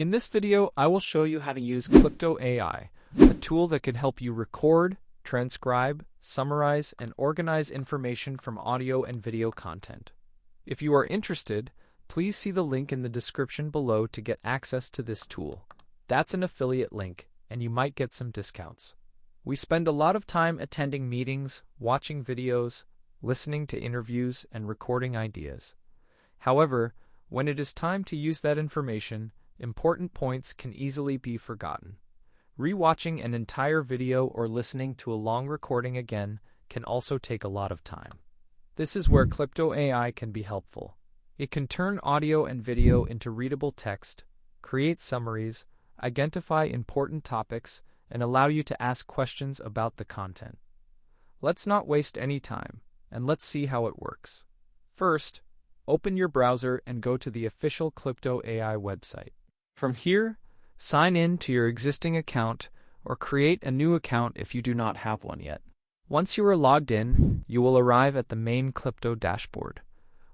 In this video, I will show you how to use Clipto AI, a tool that can help you record, transcribe, summarize, and organize information from audio and video content. If you are interested, please see the link in the description below to get access to this tool. That's an affiliate link, and you might get some discounts. We spend a lot of time attending meetings, watching videos, listening to interviews, and recording ideas. However, when it is time to use that information, important points can easily be forgotten. Rewatching an entire video or listening to a long recording again can also take a lot of time. This is where Clipto AI can be helpful. It can turn audio and video into readable text, create summaries, identify important topics, and allow you to ask questions about the content. Let's not waste any time, and let's see how it works. First, open your browser and go to the official Clipto AI website. From here, sign in to your existing account or create a new account if you do not have one yet. Once you are logged in, you will arrive at the main Clipto dashboard.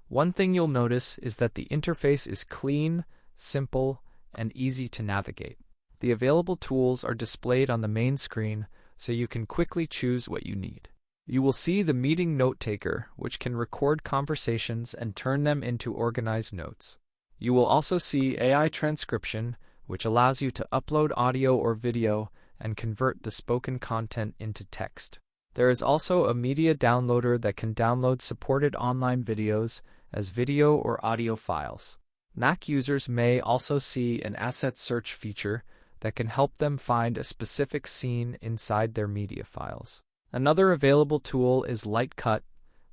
One thing you'll notice is that the interface is clean, simple, and easy to navigate. The available tools are displayed on the main screen so you can quickly choose what you need. You will see the meeting note taker, which can record conversations and turn them into organized notes. You will also see AI transcription, which allows you to upload audio or video and convert the spoken content into text. There is also a media downloader that can download supported online videos as video or audio files. Mac users may also see an asset search feature that can help them find a specific scene inside their media files. Another available tool is Lightcut,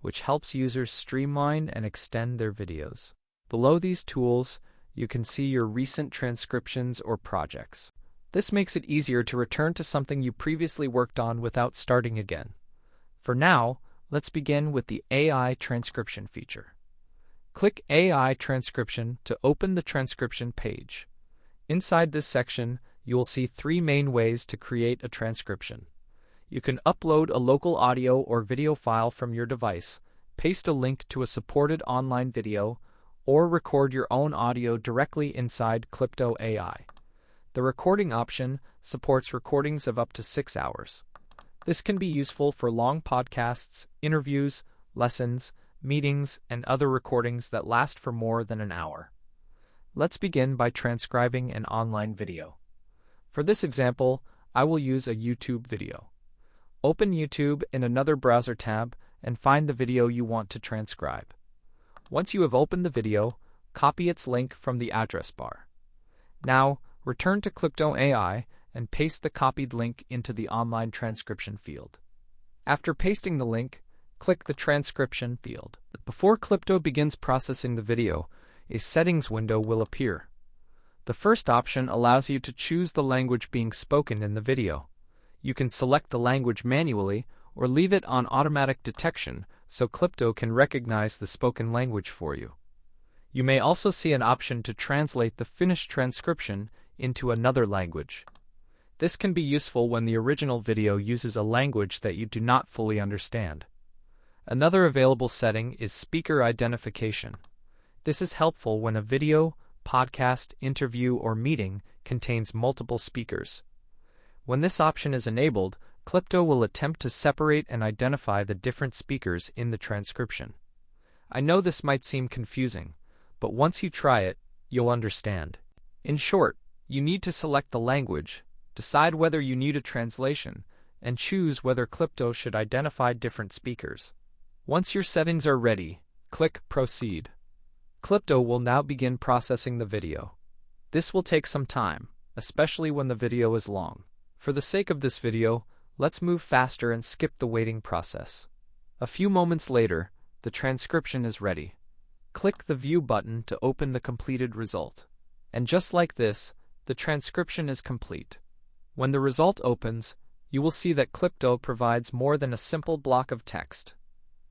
which helps users streamline and extend their videos. Below these tools, you can see your recent transcriptions or projects. This makes it easier to return to something you previously worked on without starting again. For now, let's begin with the AI transcription feature. Click AI transcription to open the transcription page. Inside this section, you will see three main ways to create a transcription. You can upload a local audio or video file from your device, paste a link to a supported online video, or record your own audio directly inside Clipto AI. The recording option supports recordings of up to 6 hours. This can be useful for long podcasts, interviews, lessons, meetings, and other recordings that last for more than an hour. Let's begin by transcribing an online video. For this example, I will use a YouTube video. Open YouTube in another browser tab and find the video you want to transcribe. Once you have opened the video, copy its link from the address bar. Now, return to Clipto AI and paste the copied link into the online transcription field. After pasting the link, click the transcription field. Before Clipto begins processing the video, a settings window will appear. The first option allows you to choose the language being spoken in the video. You can select the language manually or leave it on automatic detection so Clipto can recognize the spoken language for you. You may also see an option to translate the finished transcription into another language. This can be useful when the original video uses a language that you do not fully understand. Another available setting is speaker identification. This is helpful when a video, podcast, interview, or meeting contains multiple speakers. When this option is enabled, Clipto will attempt to separate and identify the different speakers in the transcription. I know this might seem confusing, but once you try it, you'll understand. In short, you need to select the language, decide whether you need a translation, and choose whether Clipto should identify different speakers. Once your settings are ready, click Proceed. Clipto will now begin processing the video. This will take some time, especially when the video is long. For the sake of this video, let's move faster and skip the waiting process. A few moments later, the transcription is ready. Click the View button to open the completed result. And just like this, the transcription is complete. When the result opens, you will see that Clipto provides more than a simple block of text.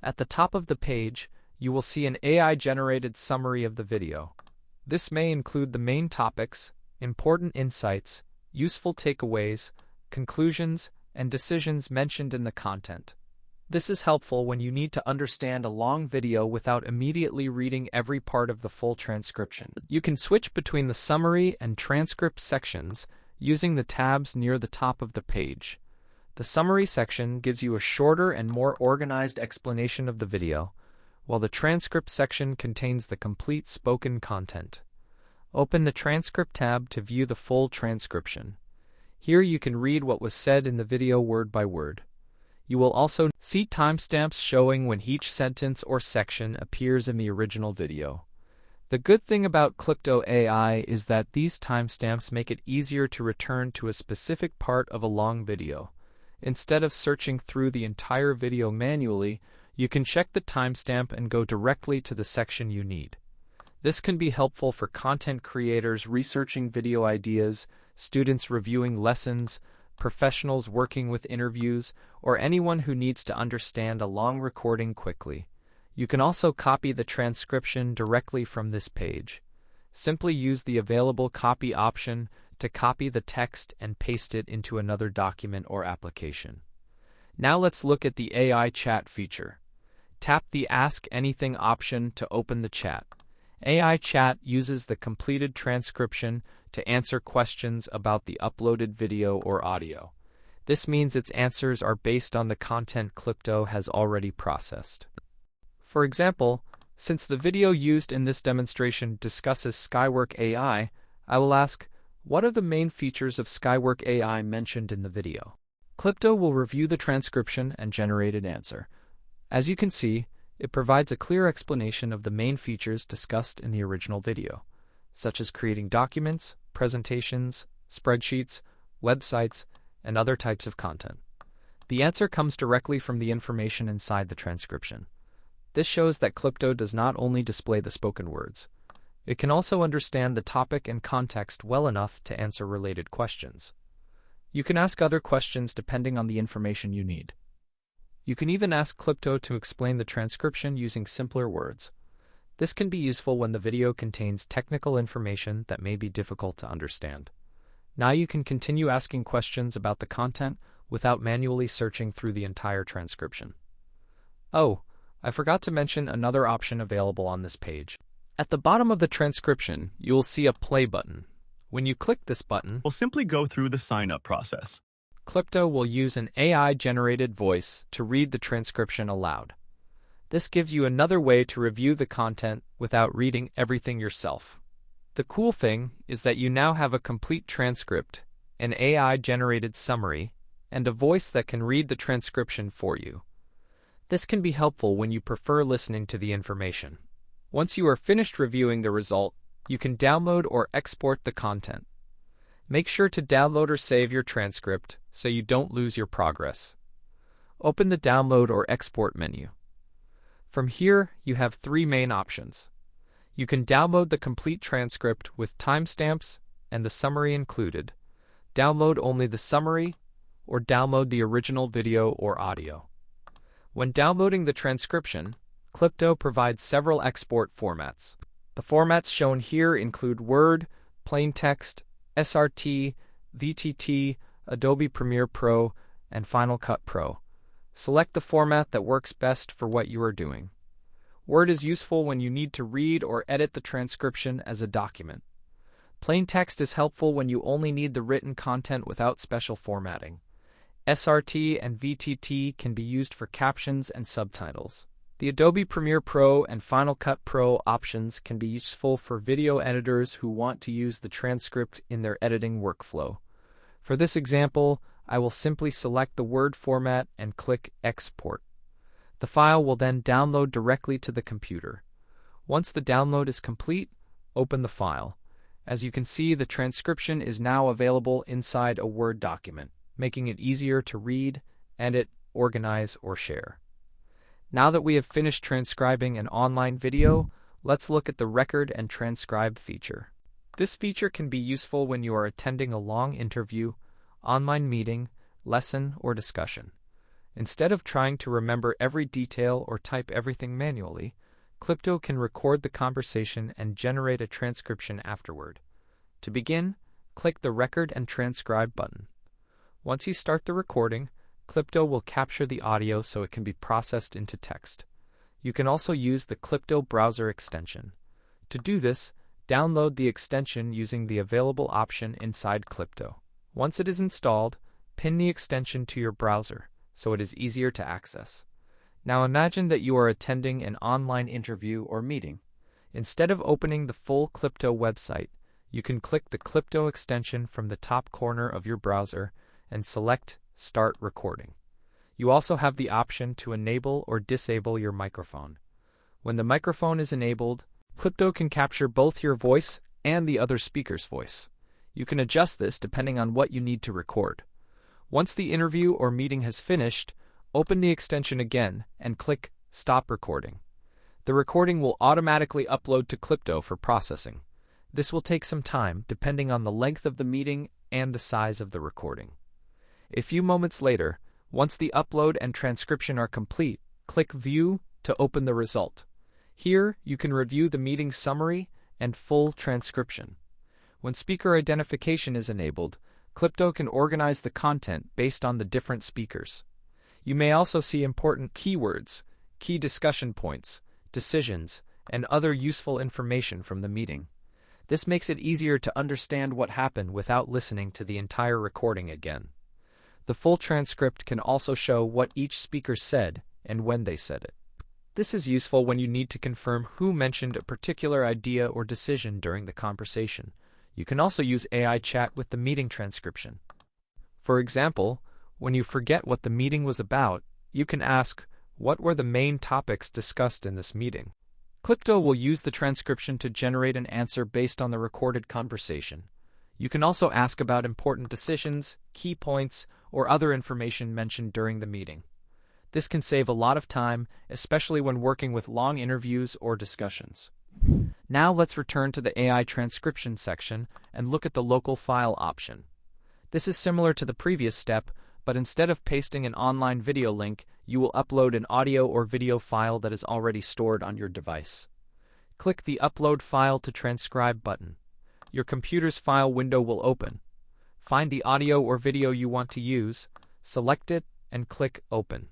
At the top of the page, you will see an AI-generated summary of the video. This may include the main topics, important insights, useful takeaways, conclusions, and decisions mentioned in the content. This is helpful when you need to understand a long video without immediately reading every part of the full transcription. You can switch between the summary and transcript sections using the tabs near the top of the page. The summary section gives you a shorter and more organized explanation of the video, while the transcript section contains the complete spoken content. Open the Transcript tab to view the full transcription. Here you can read what was said in the video word by word. You will also see timestamps showing when each sentence or section appears in the original video. The good thing about Clipto AI is that these timestamps make it easier to return to a specific part of a long video. Instead of searching through the entire video manually, you can check the timestamp and go directly to the section you need. This can be helpful for content creators researching video ideas, students reviewing lessons, professionals working with interviews, or anyone who needs to understand a long recording quickly. You can also copy the transcription directly from this page. Simply use the available copy option to copy the text and paste it into another document or application. Now let's look at the AI chat feature. Tap the Ask Anything option to open the chat. AI chat uses the completed transcription to answer questions about the uploaded video or audio. This means its answers are based on the content Clipto has already processed. For example, since the video used in this demonstration discusses Skywork AI, I will ask, what are the main features of Skywork AI mentioned in the video? Clipto will review the transcription and generate an answer. As you can see, it provides a clear explanation of the main features discussed in the original video, such as creating documents, presentations, spreadsheets, websites, and other types of content. The answer comes directly from the information inside the transcription. This shows that Clipto does not only display the spoken words. It can also understand the topic and context well enough to answer related questions. You can ask other questions depending on the information you need. You can even ask Clipto to explain the transcription using simpler words. This can be useful when the video contains technical information that may be difficult to understand. Now you can continue asking questions about the content without manually searching through the entire transcription. Oh, I forgot to mention another option available on this page. At the bottom of the transcription, you will see a play button. When you click this button, we'll simply go through the sign-up process. Clipto will use an AI-generated voice to read the transcription aloud. This gives you another way to review the content without reading everything yourself. The cool thing is that you now have a complete transcript, an AI-generated summary, and a voice that can read the transcription for you. This can be helpful when you prefer listening to the information. Once you are finished reviewing the result, you can download or export the content. Make sure to download or save your transcript so you don't lose your progress. Open the Download or Export menu. From here, you have three main options. You can download the complete transcript with timestamps and the summary included, download only the summary, or download the original video or audio. When downloading the transcription, Clipto provides several export formats. The formats shown here include Word, plain text, SRT, VTT, Adobe Premiere Pro, and Final Cut Pro. Select the format that works best for what you are doing. Word is useful when you need to read or edit the transcription as a document. Plain text is helpful when you only need the written content without special formatting. SRT and VTT can be used for captions and subtitles. The Adobe Premiere Pro and Final Cut Pro options can be useful for video editors who want to use the transcript in their editing workflow. For this example, I will simply select the Word format and click Export. The file will then download directly to the computer. Once the download is complete, open the file. As you can see, the transcription is now available inside a Word document, making it easier to read, edit, organize, or share. Now that we have finished transcribing an online video, let's look at the Record and Transcribe feature. This feature can be useful when you are attending a long interview, online meeting, lesson, or discussion. Instead of trying to remember every detail or type everything manually, Clipto can record the conversation and generate a transcription afterward. To begin, click the Record and Transcribe button. Once you start the recording, Clipto will capture the audio so it can be processed into text. You can also use the Clipto browser extension. To do this, download the extension using the available option inside Clipto. Once it is installed, pin the extension to your browser so it is easier to access. Now imagine that you are attending an online interview or meeting. Instead of opening the full Clipto website, you can click the Clipto extension from the top corner of your browser and select Start Recording. You also have the option to enable or disable your microphone. When the microphone is enabled, Clipto can capture both your voice and the other speaker's voice. You can adjust this depending on what you need to record. Once the interview or meeting has finished, open the extension again and click Stop Recording. The recording will automatically upload to Clipto for processing. This will take some time depending on the length of the meeting and the size of the recording. A few moments later, once the upload and transcription are complete, click View to open the result. Here, you can review the meeting summary and full transcription. When speaker identification is enabled, Clipto can organize the content based on the different speakers. You may also see important keywords, key discussion points, decisions, and other useful information from the meeting. This makes it easier to understand what happened without listening to the entire recording again. The full transcript can also show what each speaker said and when they said it. This is useful when you need to confirm who mentioned a particular idea or decision during the conversation. You can also use AI chat with the meeting transcription. For example, when you forget what the meeting was about, you can ask, "What were the main topics discussed in this meeting?" Clipto will use the transcription to generate an answer based on the recorded conversation. You can also ask about important decisions, key points, or other information mentioned during the meeting. This can save a lot of time, especially when working with long interviews or discussions. Now let's return to the AI transcription section and look at the local file option. This is similar to the previous step, but instead of pasting an online video link, you will upload an audio or video file that is already stored on your device. Click the Upload File to Transcribe button. Your computer's file window will open. Find the audio or video you want to use, select it, and click Open.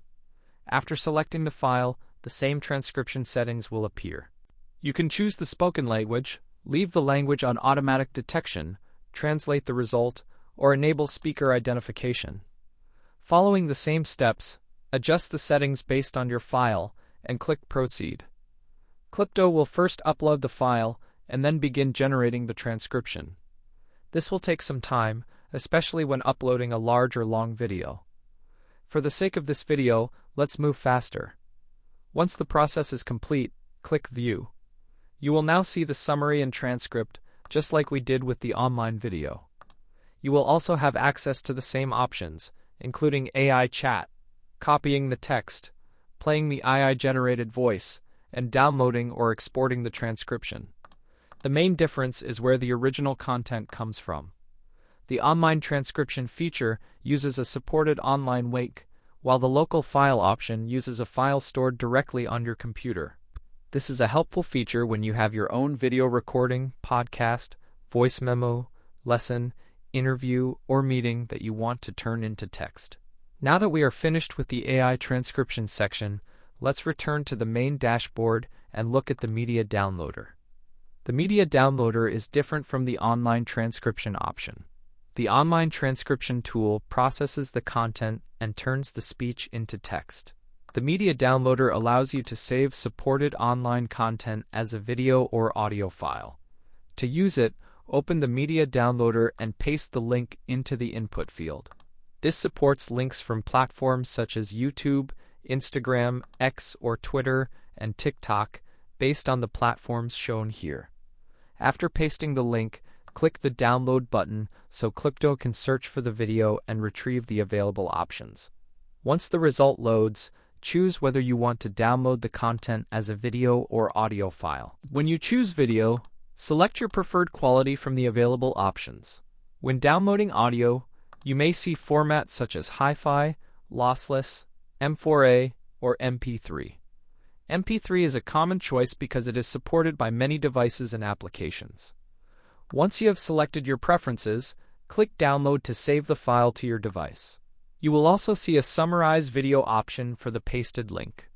After selecting the file, the same transcription settings will appear. You can choose the spoken language, leave the language on automatic detection, translate the result, or enable speaker identification. Following the same steps, adjust the settings based on your file and click Proceed. Clipto will first upload the file and then begin generating the transcription. This will take some time, especially when uploading a large or long video. For the sake of this video, let's move faster. Once the process is complete, click View. You will now see the summary and transcript, just like we did with the online video. You will also have access to the same options, including AI chat, copying the text, playing the AI-generated voice, and downloading or exporting the transcription. The main difference is where the original content comes from. The online transcription feature uses a supported online link, while the local file option uses a file stored directly on your computer. This is a helpful feature when you have your own video recording, podcast, voice memo, lesson, interview, or meeting that you want to turn into text. Now that we are finished with the AI transcription section, let's return to the main dashboard and look at the media downloader. The media downloader is different from the online transcription option. The online transcription tool processes the content and turns the speech into text. The media downloader allows you to save supported online content as a video or audio file. To use it, open the media downloader and paste the link into the input field. This supports links from platforms such as YouTube, Instagram, X or Twitter, and TikTok based on the platforms shown here. After pasting the link, click the download button so Clipto can search for the video and retrieve the available options. Once the result loads, choose whether you want to download the content as a video or audio file. When you choose video, select your preferred quality from the available options. When downloading audio, you may see formats such as hi-fi, lossless, M4A, or MP3. MP3 is a common choice because it is supported by many devices and applications. Once you have selected your preferences, click Download to save the file to your device. You will also see a summarize video option for the pasted link.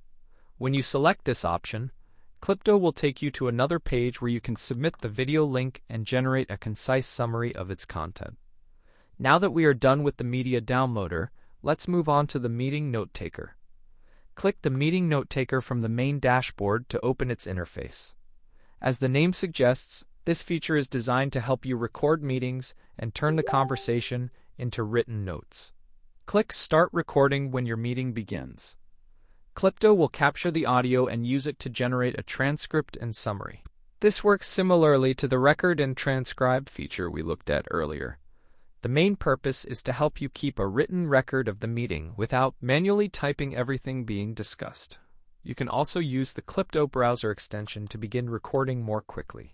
When you select this option, Clipto will take you to another page where you can submit the video link and generate a concise summary of its content. Now that we are done with the media downloader, let's move on to the meeting note taker. Click the meeting note taker from the main dashboard to open its interface. As the name suggests, this feature is designed to help you record meetings and turn the conversation into written notes. Click Start Recording when your meeting begins. Clipto will capture the audio and use it to generate a transcript and summary. This works similarly to the record and transcribe feature we looked at earlier. The main purpose is to help you keep a written record of the meeting without manually typing everything being discussed. You can also use the Clipto browser extension to begin recording more quickly.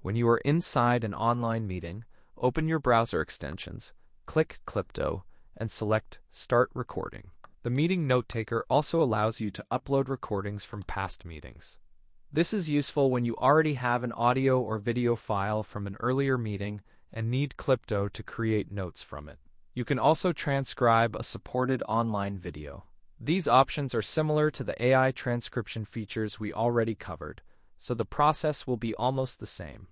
When you are inside an online meeting, open your browser extensions, click Clipto, and select Start Recording. The meeting note taker also allows you to upload recordings from past meetings. This is useful when you already have an audio or video file from an earlier meeting and need Clipto to create notes from it. You can also transcribe a supported online video. These options are similar to the AI transcription features we already covered, so the process will be almost the same.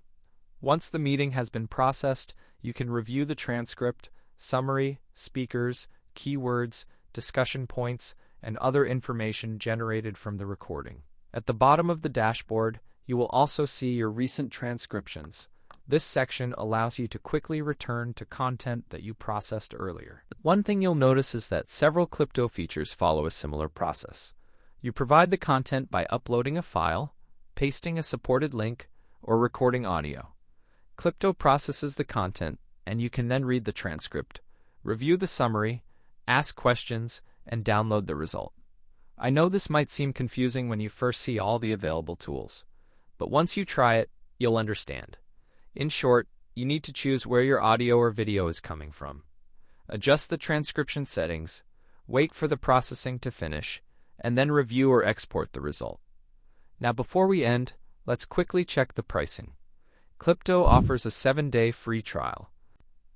Once the meeting has been processed, you can review the transcript, summary, speakers, keywords, discussion points, and other information generated from the recording. At the bottom of the dashboard, you will also see your recent transcriptions. This section allows you to quickly return to content that you processed earlier. One thing you'll notice is that several Clipto features follow a similar process. You provide the content by uploading a file, pasting a supported link, or recording audio. Clipto processes the content, and you can then read the transcript, review the summary, ask questions, and download the result. I know this might seem confusing when you first see all the available tools, but once you try it, you'll understand. In short, you need to choose where your audio or video is coming from. Adjust the transcription settings, wait for the processing to finish, and then review or export the result. Now before we end, let's quickly check the pricing. Clipto offers a 7-day free trial.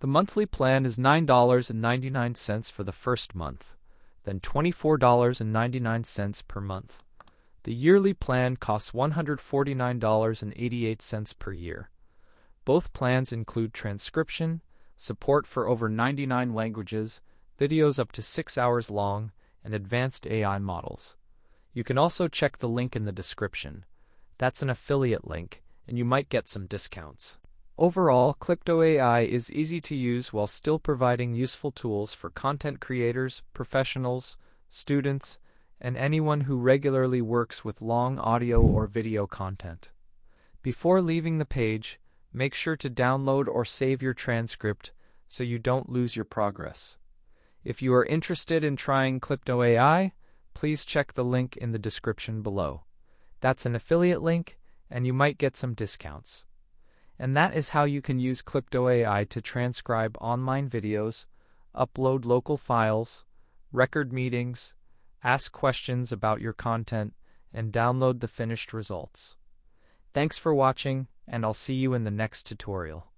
The monthly plan is $9.99 for the first month, then $24.99 per month. The yearly plan costs $149.88 per year. Both plans include transcription, support for over 99 languages, videos up to 6 hours long, and advanced AI models. You can also check the link in the description. That's an affiliate link, and you might get some discounts. Overall, Clipto AI is easy to use while still providing useful tools for content creators, professionals, students, and anyone who regularly works with long audio or video content. Before leaving the page, make sure to download or save your transcript so you don't lose your progress. If you are interested in trying Clipto AI, please check the link in the description below. That's an affiliate link, and you might get some discounts. And that is how you can use Clipto AI to transcribe online videos, upload local files, record meetings, ask questions about your content, and download the finished results. Thanks for watching, and I'll see you in the next tutorial.